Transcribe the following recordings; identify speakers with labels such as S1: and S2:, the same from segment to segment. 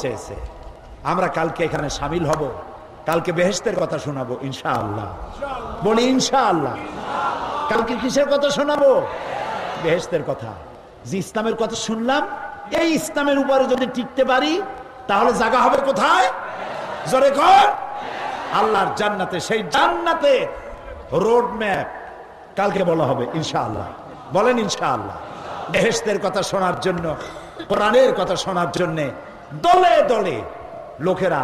S1: চেয়েছে। আমরা কালকে এখানে সামিল হব, কালকে বেহেশতের কথা শোনাবো ইনশাআল্লাহ। বলি ইনশাআল্লাহ। কালকে কিসের কথা শোনাবো? বেহেশতের কথা। যে ইসলামের কথা শুনলাম, এই ইসলামের উপরে যদি টিকতে পারি তাহলে জায়গা হবে কোথায়? জোরে কর, আল্লাহর জান্নাতে। সেই জান্নাতে রোড ম্যাপ কালকে বলা হবে ইনশাআল্লাহ। বলেন ইনশাআল্লাহ। বেহেশতের কথা শোনার জন্য, কোরআনের কথা শোনার জন্য দলে দলে লোকেরা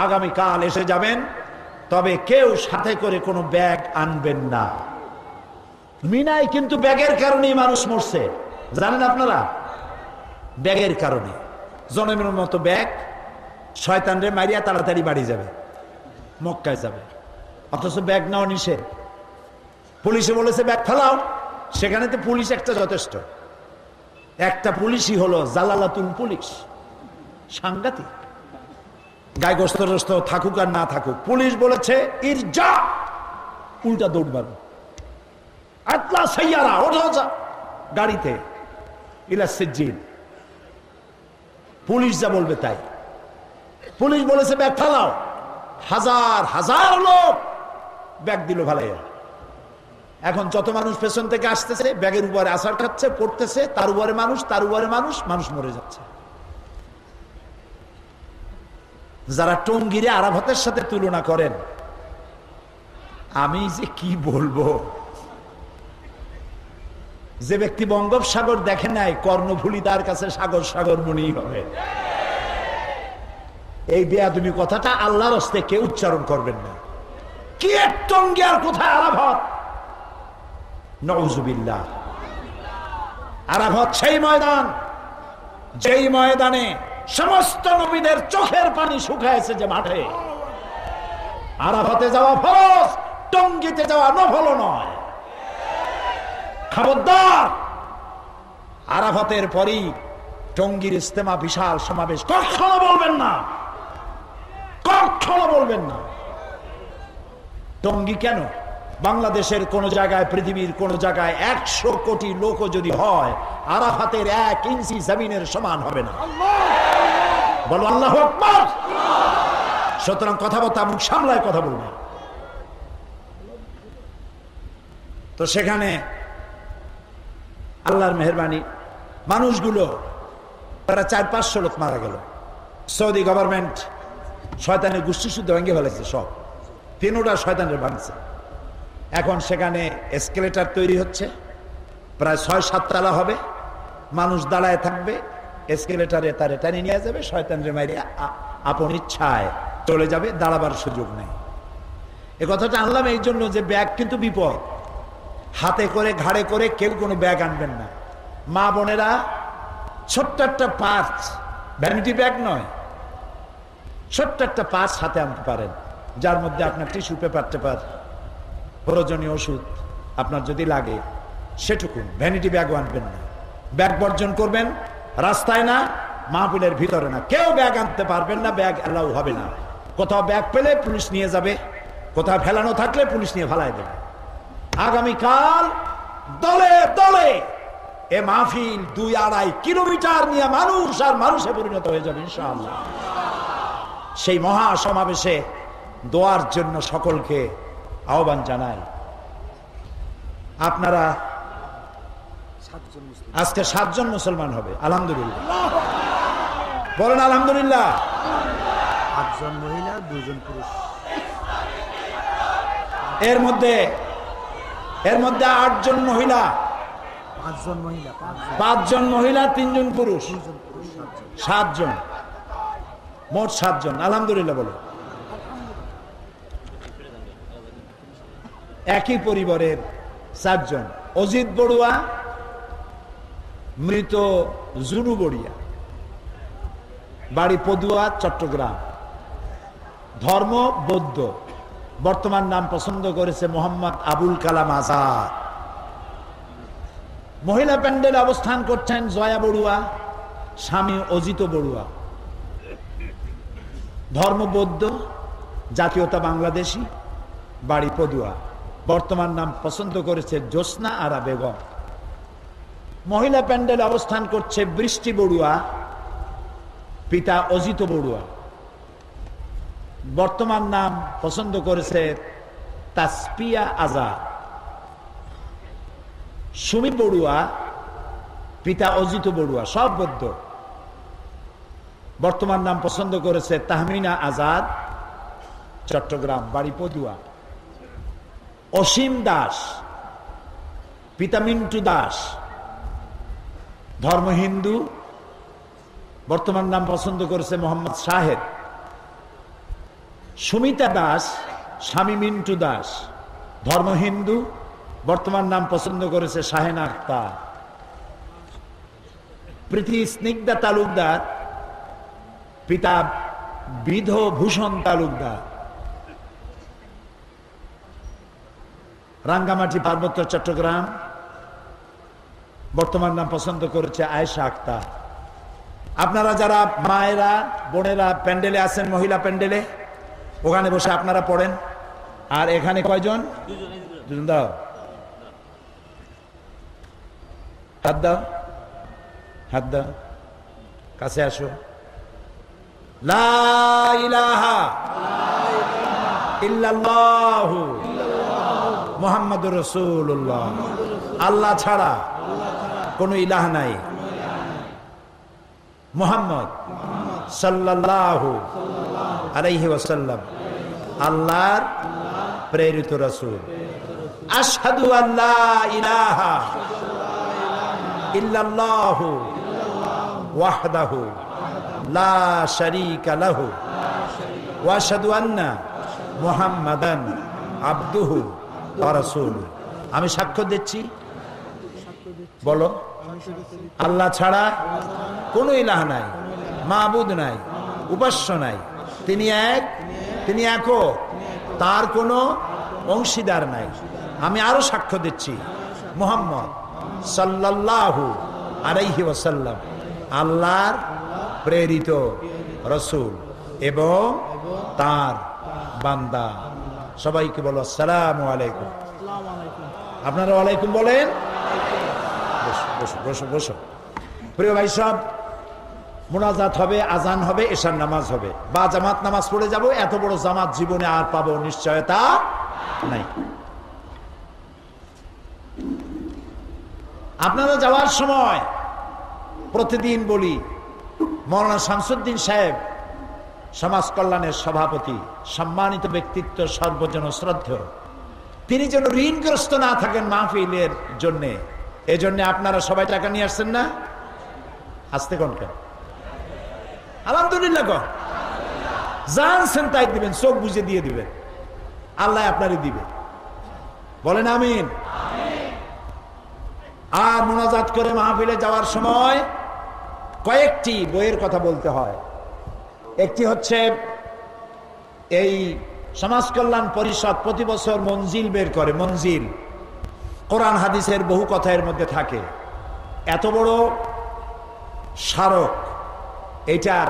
S1: আগামীকাল এসে যাবেন। তবে কেউ সাথে করে কোনো ব্যাগ আনবেন না। মিনায় কিন্তু ব্যাগের কারণেই মানুষ মরছে, জানেন আপনারা? ব্যাগের কারণে জনমের মতো ব্যাগ, শয়তানরে মারিয়া তাড়াতাড়ি বাড়ি যাবে, মক্কায় যাবে, অথচ ব্যাগ নেওয়া নিষেধ। পুলিশে বলেছে ব্যাগ ফেলাও, সেখানে তো পুলিশ একটা যথেষ্ট। একটা পুলিশই হলো জালালাতুল পুলিশ, সাংঘাতিক। গায়ে গোস্ত থাকুক আর না থাকুক, পুলিশ বলেছে ইরজা, উল্টা দৌড় মারো, আতলা সাইয়ারা, ওঠো যা গাড়িতে, ইলা সিজ্জিন। পুলিশ যা বলবে তাই। পুলিশ বলেছে ব্যাগ ফেলাও, হাজার হাজার লোক ব্যাগ দিল ভালাইয়া। এখন যত মানুষ পেছন থেকে আসতেছে, ব্যাগের উপরে আছাড় খাচ্ছে, পড়তেছে, তার উপরে মানুষ, তার উপরে মানুষ, মানুষ মরে যাচ্ছে। যারা টঙ্গীরে আরাফাতের সাথে তুলনা করেন, আমি যে কি বলবো। যে ব্যক্তি বঙ্গোপসাগর দেখে নাই, কর্ণফুলী তার কাছে সাগর সাগর মনেই হবে। এই বেয়াদবি কথাটা আল্লাহর হস্তে কেউ উচ্চারণ করবেন না। কি এক টঙ্গী আর কোথায় আরাফাত? নাউজুবিল্লাহ। আরাফাত সেই ময়দান, যেই ময়দানে সমস্ত নবীদের চোখের পানি শুকায়েছে যে মাঠে। আরাফাতে যাওয়া ফরজ, টঙ্গীতে যাওয়া নফল নয়। খবরদার, আরাফাতের পরই টঙ্গীর ইজতেমা, বিশাল সমাবেশ কখনো বলবেন না, কখনো বলবেন না। টঙ্গী কেন? বাংলাদেশের কোন জায়গায়, পৃথিবীর কোন জায়গায় 100 কোটি লোক যদি হয়, আরাফাতের 1 ইঞ্চি জমিনের সমান হবে না। বলো আল্লাহু আকবার। সুতরাং কথাবার্তা মুখ সামলায় কথা বলবে। তো সেখানে আল্লাহর মেহেরবানি, মানুষগুলো তারা 400-500 লোক মারা গেল। সৌদি গভর্নমেন্ট শয়তানের গোষ্ঠী শুদ্ধ ভেঙে ফেলেছে, সব 3টা শয়তানের বানিয়েছে। এখন সেখানে এসকেলেটার তৈরি হচ্ছে, প্রায় 6-7 তলা হবে। মানুষ দাঁড়ায় থাকবে, এসকেলেটারে তারে টানি নিয়ে যাবে, শয়তানরে মারিয়া আপন ইচ্ছায় চলে যাবে, দাঁড়াবার সুযোগ নেই। এ কথাটা আনলাম এই জন্য যে ব্যাগ কিন্তু বিপদ। হাতে করে, ঘাড়ে করে কেউ কোনো ব্যাগ আনবেন না। মা বোনেরা ছোট্ট একটা পার্স, ভ্যানিটি ব্যাগ নয়, ছোট্ট একটা পার্স হাতে আনতে পারেন, যার মধ্যে আপনার টিস্যু পেপার টেপার, প্রয়োজনীয় ওষুধ আপনার যদি লাগে সেটুকু। ভ্যানিটি ব্যাগও আনবেন না। ব্যাগ বর্জন করবেন, রাস্তায় না, মাহফিলের ভিতরে না, কেউ ব্যাগ আনতে পারবেন না। ব্যাগ অ্যালাউ হবে না। কোথাও ব্যাগ পেলে পুলিশ নিয়ে যাবে, কোথাও ফেলানো থাকলে পুলিশ নিয়ে ফেলাই দেবে। আগামীকাল দলে দলে এ মাহফিল 2-2.5 কিলোমিটার নিয়ে মানুষ আর মানুষে পরিণত হয়ে যাবে ইনশাআল্লাহ। সেই মহা সমাবেশে দোয়ার জন্য সকলকে আহ্বান জানাই। আপনারা আজকে 7 জন মুসলমান হবে, আলহামদুলিল্লাহ। বলেন আলহামদুলিল্লাহ।
S2: 8 জন মহিলা, 2 জন পুরুষ।
S1: এর মধ্যে 8 জন মহিলা,
S2: 5 জন মহিলা,
S1: 5 জন মহিলা, 3 জন পুরুষ, 7 জন, মোট 7 জন। আলহামদুলিল্লাহ বলো। একই পরিবারের 4 জন। অজিত বড়ুয়া, মৃত জুনু বড়িয়া, বাড়ি পদুয়া, চট্টগ্রাম, ধর্ম বৌদ্ধ, বর্তমান নাম পছন্দ করেছে মোহাম্মদ আবুল কালাম আজাদ। মহিলা প্যান্ডেলে অবস্থান করছেন জয়া বড়ুয়া, স্বামী অজিত বড়ুয়া, ধর্ম বৌদ্ধ, জাতীয়তা বাংলাদেশি, বাড়ি পদুয়া, বর্তমান নাম পছন্দ করেছে জ্যোৎস্না আরা বেগম। মহিলা প্যান্ডেলে অবস্থান করছে বৃষ্টি বড়ুয়া, পিতা অজিত বড়ুয়া, বর্তমান নাম পছন্দ করেছে তাসপিয়া আজাদ। সুমি বড়ুয়া, পিতা অজিত বড়ুয়া, সব বৌদ্ধ। বর্তমান নাম পছন্দ করেছে তাহমিনা আজাদ, চট্টগ্রাম, বাড়ি পদুয়া। অসীম দাস, পিতা মিন্টু দাস, ধর্ম হিন্দু, বর্তমান নাম পছন্দ করেছে মোহাম্মদ শাহেদ। সুমিতা দাস, স্বামী মিন্টু দাস, ধর্ম হিন্দু, বর্তমান নাম পছন্দ করেছে শাহেনা আক্তার। প্রীতি স্নিগ্ধা তালুকদার, পিতা বিধ ভূষণ তালুকদার, রাঙ্গামাটি, পার্বত্য, চট্টগ্রাম, বর্তমান নাম পছন্দ করেছে আয়েশা আক্তার। আপনারা যারা মায়েরা বোনেরা প্যান্ডেলে আছেন, মহিলা প্যান্ডেলে, ওখানে বসে আপনারা পড়েন। আর এখানে কয়জন? দুজন। দাও, হাত দাও, হাত দাও, কাছে আসো। লা ইলাহা ইল্লাল্লাহু মুহাম্মাদুর রাসূলুল্লাহ। আল্লাহ ছাড়া কোন ইলাহ নাই। মুহাম্মদ সাল্লাল্লাহু আলাইহি ওয়াসাল্লাম আল্লাহর প্রেরিত রাসূল। আশহাদু আল্লা ইলাহা ইল্লাল্লাহু ওয়াহদাহু লা শারীকা লাহু ওয়া আশহাদু আন্না মুহাম্মাদান আবদুহু ওয়া রাসূলুহু। আমি সাক্ষ্য দিচ্ছি, বলো, আল্লাহ ছাড়া কোনো ইলাহ নাই, মাবুদ নাই, উপাস্য নাই। তিনি এক, তিনি একক, তার কোনো অংশীদার নাই। আমি আরো সাক্ষ্য দিচ্ছি, মুহাম্মদ সাল্লাল্লাহু আলাইহি ওয়াসাল্লাম আল্লাহর প্রেরিত রাসূল এবং তার বান্দা। সবাইকে বলো আসসালামু আলাইকুম। আপনারা ওয়ালাইকুম বলেন। বসো বসো বসো। প্রিয় ভাই সব, মুনাজাত হবে, আজান হবে, এশার নামাজ হবে, বা জামাত নামাজ পড়ে যাব। এত বড় জামাত জীবনে আর পাবো নিশ্চয়তা নাই। আপনারা যাওয়ার সময় প্রতিদিন বলি, মৌলানা শামসুদ্দিন সাহেব, সমাজ কল্যাণের সভাপতি, সম্মানিত ব্যক্তিত্ব, সর্বজন শ্রদ্ধেয়, তিনি যেন ঋণগ্রস্ত না থাকেন মাহফিলের জন্যে। এজন্য আপনারা সবাই টাকা নিয়ে আসছেন না? আসতে কোন কেন? আলহামদুলিল্লাহ কন। জানছেন তাই দিবেন, চোখ বুঝে দিয়ে দিবেন, আল্লাহ আপনারই দিবে। বলেন আমিন। আর মুনাজাত করে মাহফিলে যাওয়ার সময় কয়েকটি বইয়ের কথা বলতে হয়। একটি হচ্ছে, এই সমাজ কল্যাণ পরিষদ প্রতি বছর মঞ্জিল বের করে। মঞ্জিল কোরআন হাদিসের বহু কথা এর মধ্যে থাকে। এত বড় স্মারক, এটার